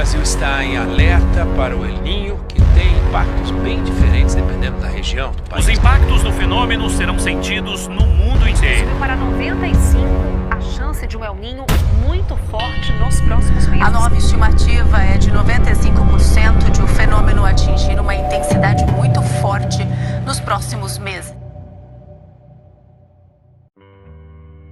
Brasil está em alerta para o El Niño, que tem impactos bem diferentes dependendo da região do país. Os impactos do fenômeno serão sentidos no mundo inteiro. Para 95, a chance de um El Niño muito forte nos próximos meses. A nova estimativa é de 95% de o fenômeno atingir uma intensidade muito forte nos próximos meses.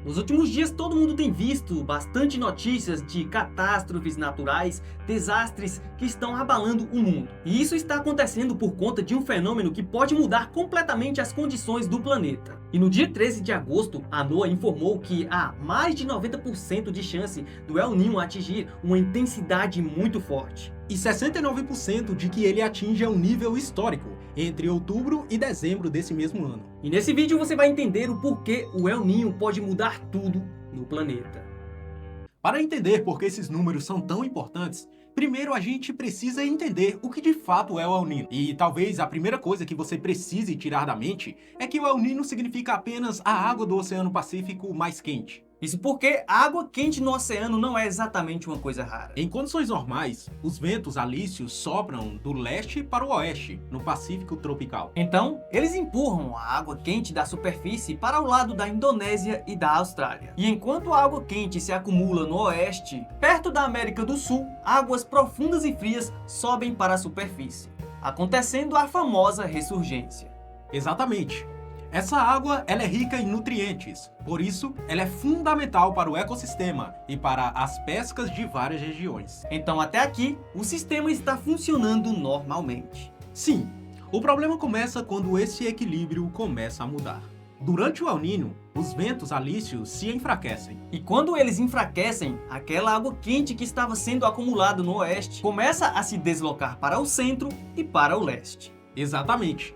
Nos últimos dias, todo mundo tem visto bastante notícias de catástrofes naturais, desastres que estão abalando o mundo. E isso está acontecendo por conta de um fenômeno que pode mudar completamente as condições do planeta. E no dia 13 de agosto, a NOAA informou que há mais de 90% de chance do El Niño atingir uma intensidade muito forte. E 69% de que ele atinja um nível histórico entre outubro e dezembro desse mesmo ano. E nesse vídeo você vai entender o porquê o El Niño pode mudar tudo no planeta. Para entender por que esses números são tão importantes, primeiro a gente precisa entender o que de fato é o El Niño. E talvez a primeira coisa que você precise tirar da mente é que o El Niño significa apenas a água do Oceano Pacífico mais quente. Isso porque a água quente no oceano não é exatamente uma coisa rara. Em condições normais, os ventos alísios sopram do leste para o oeste, no Pacífico tropical. Então, eles empurram a água quente da superfície para o lado da Indonésia e da Austrália. E enquanto a água quente se acumula no oeste, perto da América do Sul, águas profundas e frias sobem para a superfície, acontecendo a famosa ressurgência. Exatamente. Essa água ela é rica em nutrientes, por isso ela é fundamental para o ecossistema e para as pescas de várias regiões. Então até aqui, o sistema está funcionando normalmente. Sim, o problema começa quando esse equilíbrio começa a mudar. Durante o El Niño, os ventos alísios se enfraquecem. E quando eles enfraquecem, aquela água quente que estava sendo acumulada no oeste começa a se deslocar para o centro e para o leste. Exatamente.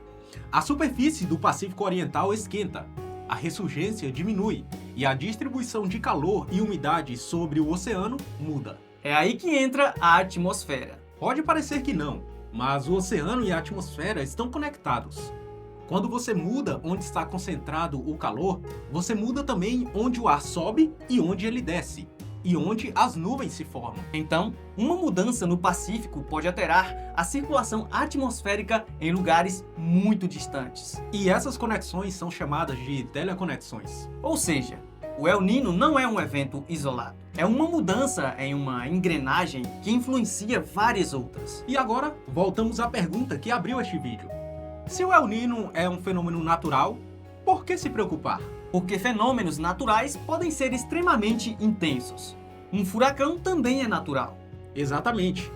A superfície do Pacífico Oriental esquenta, a ressurgência diminui e a distribuição de calor e umidade sobre o oceano muda. É aí que entra a atmosfera. Pode parecer que não, mas o oceano e a atmosfera estão conectados. Quando você muda onde está concentrado o calor, você muda também onde o ar sobe e onde ele desce, e onde as nuvens se formam. Então, uma mudança no Pacífico pode alterar a circulação atmosférica em lugares muito distantes. E essas conexões são chamadas de teleconexões. Ou seja, o El Niño não é um evento isolado. É uma mudança em uma engrenagem que influencia várias outras. E agora, voltamos à pergunta que abriu este vídeo. Se o El Niño é um fenômeno natural, por que se preocupar? Porque fenômenos naturais podem ser extremamente intensos. Um furacão também é natural. Exatamente.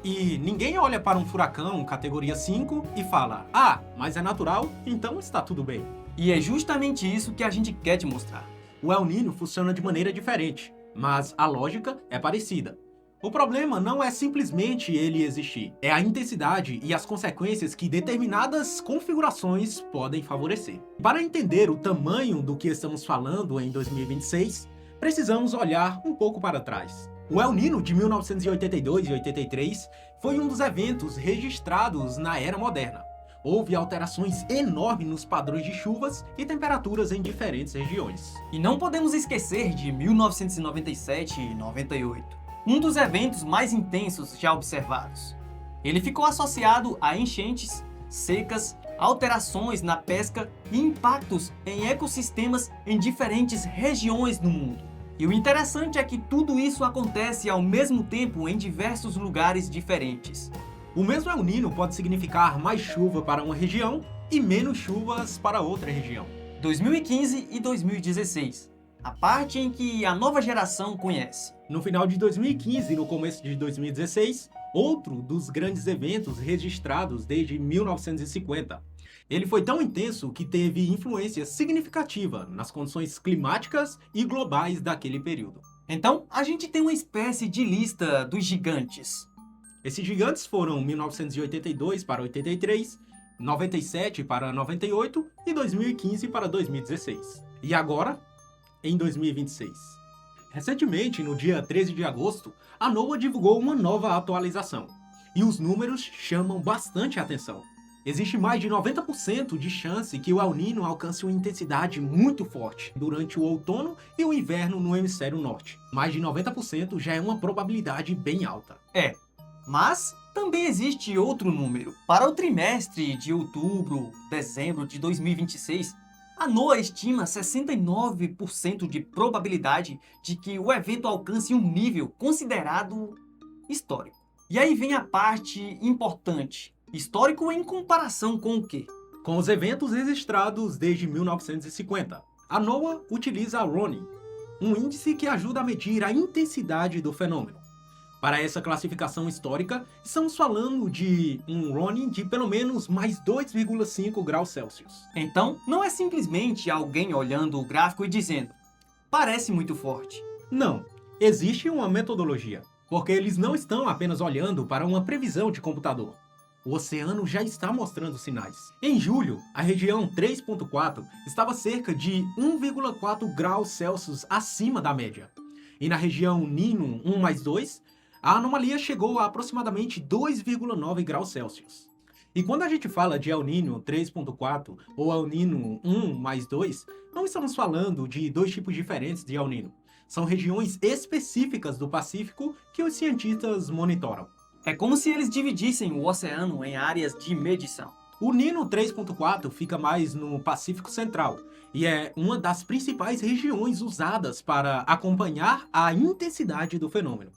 E ninguém olha para um furacão categoria 5 e fala: ah, mas é natural, então está tudo bem. E é justamente isso que a gente quer te mostrar. O El Niño funciona de maneira diferente, mas a lógica é parecida. O problema não é simplesmente ele existir, é a intensidade e as consequências que determinadas configurações podem favorecer. Para entender o tamanho do que estamos falando em 2026, precisamos olhar um pouco para trás. O El Niño de 1982 e 83 foi um dos eventos registrados na era moderna. Houve alterações enormes nos padrões de chuvas e temperaturas em diferentes regiões. E não podemos esquecer de 1997 e 98. Um dos eventos mais intensos já observados. Ele ficou associado a enchentes, secas, alterações na pesca e impactos em ecossistemas em diferentes regiões do mundo. E o interessante é que tudo isso acontece ao mesmo tempo em diversos lugares diferentes. O mesmo El Niño pode significar mais chuva para uma região e menos chuvas para outra região. 2015 e 2016. A parte em que a nova geração conhece. No final de 2015 e no começo de 2016, outro dos grandes eventos registrados desde 1950. Ele foi tão intenso que teve influência significativa nas condições climáticas e globais daquele período. Então, a gente tem uma espécie de lista dos gigantes. Esses gigantes foram 1982 para 83, 97 para 98 e 2015 para 2016. E agora, em 2026. Recentemente, no dia 13 de agosto, a NOAA divulgou uma nova atualização. E os números chamam bastante a atenção. Existe mais de 90% de chance que o El Niño alcance uma intensidade muito forte durante o outono e o inverno no hemisfério norte. Mais de 90% já é uma probabilidade bem alta. Mas também existe outro número. Para o trimestre de outubro, dezembro de 2026, a NOAA estima 69% de probabilidade de que o evento alcance um nível considerado histórico. E aí vem a parte importante. Histórico em comparação com o quê? Com os eventos registrados desde 1950. A NOAA utiliza a RONI, um índice que ajuda a medir a intensidade do fenômeno. Para essa classificação histórica, estamos falando de um RONI de pelo menos mais 2,5 graus Celsius. Então, não é simplesmente alguém olhando o gráfico e dizendo, parece muito forte. Não, existe uma metodologia, porque eles não estão apenas olhando para uma previsão de computador. O oceano já está mostrando sinais. Em julho, a região 3.4 estava cerca de 1,4 graus Celsius acima da média. E na região Nino 1+2, a anomalia chegou a aproximadamente 2,9 graus Celsius. E quando a gente fala de El Niño 3.4 ou El Niño 1+2, não estamos falando de dois tipos diferentes de El Niño. São regiões específicas do Pacífico que os cientistas monitoram. É como se eles dividissem o oceano em áreas de medição. O Nino 3.4 fica mais no Pacífico Central e é uma das principais regiões usadas para acompanhar a intensidade do fenômeno.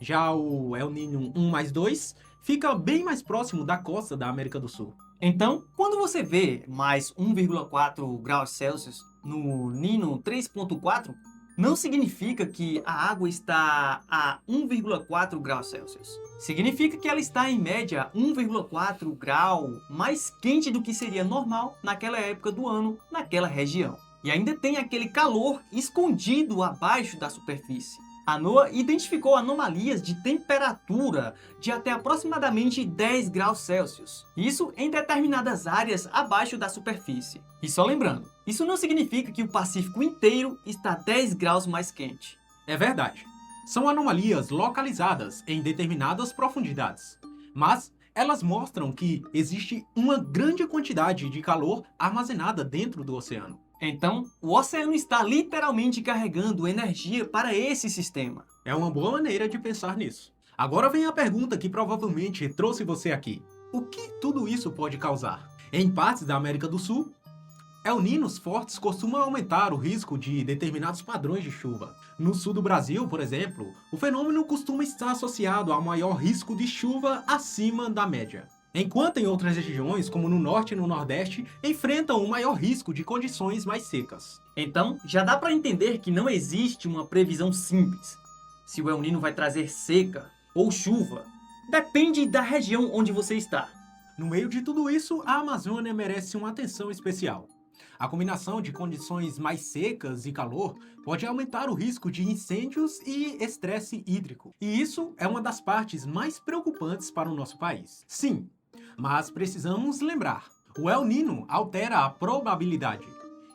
Já o El Niño 1+2 fica bem mais próximo da costa da América do Sul. Então, quando você vê mais 1,4 graus Celsius no Nino 3.4, não significa que a água está a 1,4 graus Celsius. Significa que ela está em média 1,4 grau mais quente do que seria normal naquela época do ano, naquela região. E ainda tem aquele calor escondido abaixo da superfície. A NOAA identificou anomalias de temperatura de até aproximadamente 10 graus Celsius. Isso em determinadas áreas abaixo da superfície. E só lembrando, isso não significa que o Pacífico inteiro está 10 graus mais quente. É verdade. São anomalias localizadas em determinadas profundidades. Mas elas mostram que existe uma grande quantidade de calor armazenada dentro do oceano. Então, o oceano está literalmente carregando energia para esse sistema. É uma boa maneira de pensar nisso. Agora vem a pergunta que provavelmente trouxe você aqui. O que tudo isso pode causar? Em partes da América do Sul, El Niños fortes costumam aumentar o risco de determinados padrões de chuva. No sul do Brasil, por exemplo, o fenômeno costuma estar associado a maior risco de chuva acima da média. Enquanto em outras regiões, como no norte e no nordeste, enfrentam um maior risco de condições mais secas. Então, já dá para entender que não existe uma previsão simples. Se o El Niño vai trazer seca ou chuva, depende da região onde você está. No meio de tudo isso, a Amazônia merece uma atenção especial. A combinação de condições mais secas e calor pode aumentar o risco de incêndios e estresse hídrico. E isso é uma das partes mais preocupantes para o nosso país. Sim, mas precisamos lembrar, o El Niño altera a probabilidade.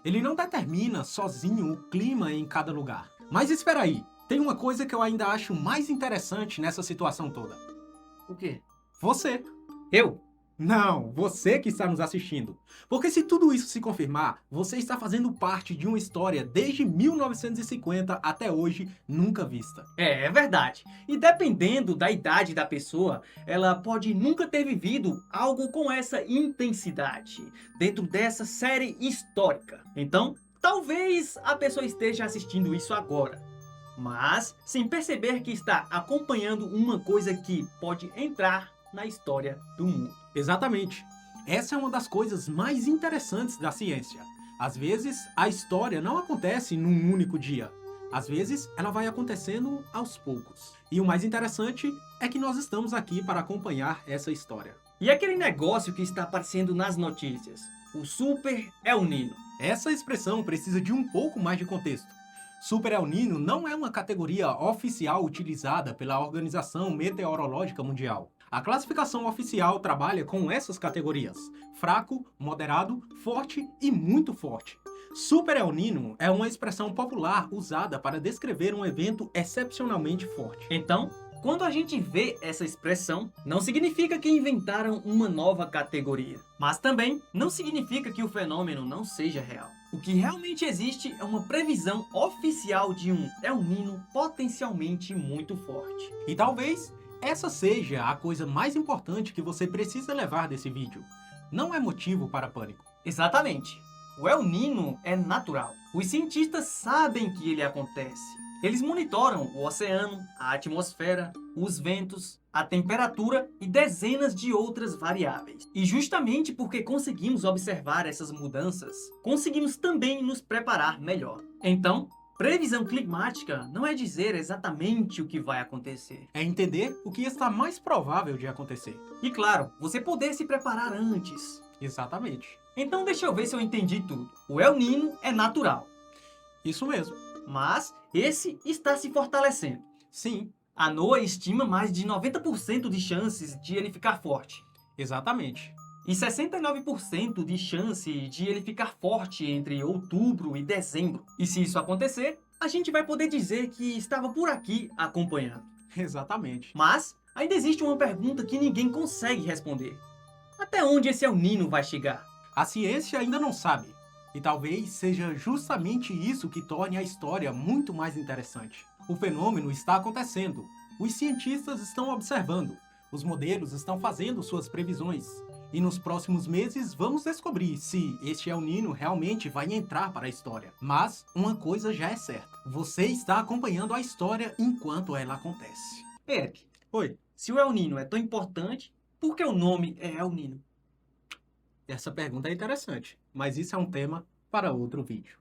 Ele não determina sozinho o clima em cada lugar. Mas espera aí, tem uma coisa que eu ainda acho mais interessante nessa situação toda. O quê? Você. Eu? Não, você que está nos assistindo. Porque se tudo isso se confirmar, você está fazendo parte de uma história desde 1950 até hoje nunca vista. É verdade. E dependendo da idade da pessoa, ela pode nunca ter vivido algo com essa intensidade dentro dessa série histórica. Então, talvez a pessoa esteja assistindo isso agora, mas sem perceber que está acompanhando uma coisa que pode entrar na história do mundo. Exatamente. Essa é uma das coisas mais interessantes da ciência. Às vezes, a história não acontece num único dia. Às vezes, ela vai acontecendo aos poucos. E o mais interessante é que nós estamos aqui para acompanhar essa história. E aquele negócio que está aparecendo nas notícias, o Super El Niño. Essa expressão precisa de um pouco mais de contexto. Super El Niño não é uma categoria oficial utilizada pela Organização Meteorológica Mundial. A classificação oficial trabalha com essas categorias: fraco, moderado, forte e muito forte. Super El Niño é uma expressão popular usada para descrever um evento excepcionalmente forte. Então, quando a gente vê essa expressão, não significa que inventaram uma nova categoria. Mas também não significa que o fenômeno não seja real. O que realmente existe é uma previsão oficial de um El Niño potencialmente muito forte. E talvez essa seja a coisa mais importante que você precisa levar desse vídeo. Não é motivo para pânico. Exatamente. O El Niño é natural. Os cientistas sabem que ele acontece. Eles monitoram o oceano, a atmosfera, os ventos, a temperatura e dezenas de outras variáveis. E justamente porque conseguimos observar essas mudanças, conseguimos também nos preparar melhor. Então, previsão climática não é dizer exatamente o que vai acontecer. É entender o que está mais provável de acontecer. E claro, você poder se preparar antes. Exatamente. Então deixa eu ver se eu entendi tudo. O El Niño é natural, Isso mesmo. mas esse está se fortalecendo. Sim, A NOAA estima mais de 90% de chances de ele ficar forte. exatamente. E 69% de chance de ele ficar forte entre outubro e dezembro. E se isso acontecer, a gente vai poder dizer que estava por aqui acompanhando. Exatamente. Mas ainda existe uma pergunta que ninguém consegue responder. Até onde esse El Niño vai chegar? A ciência ainda não sabe. E talvez seja justamente isso que torne a história muito mais interessante. O fenômeno está acontecendo. Os cientistas estão observando. Os modelos estão fazendo suas previsões. E nos próximos meses vamos descobrir se este El Niño realmente vai entrar para a história. Mas uma coisa já é certa. Você está acompanhando a história enquanto ela acontece. Eric, Oi. se o El Niño é tão importante, por que o nome é El Niño? Essa pergunta é interessante, mas isso é um tema para outro vídeo.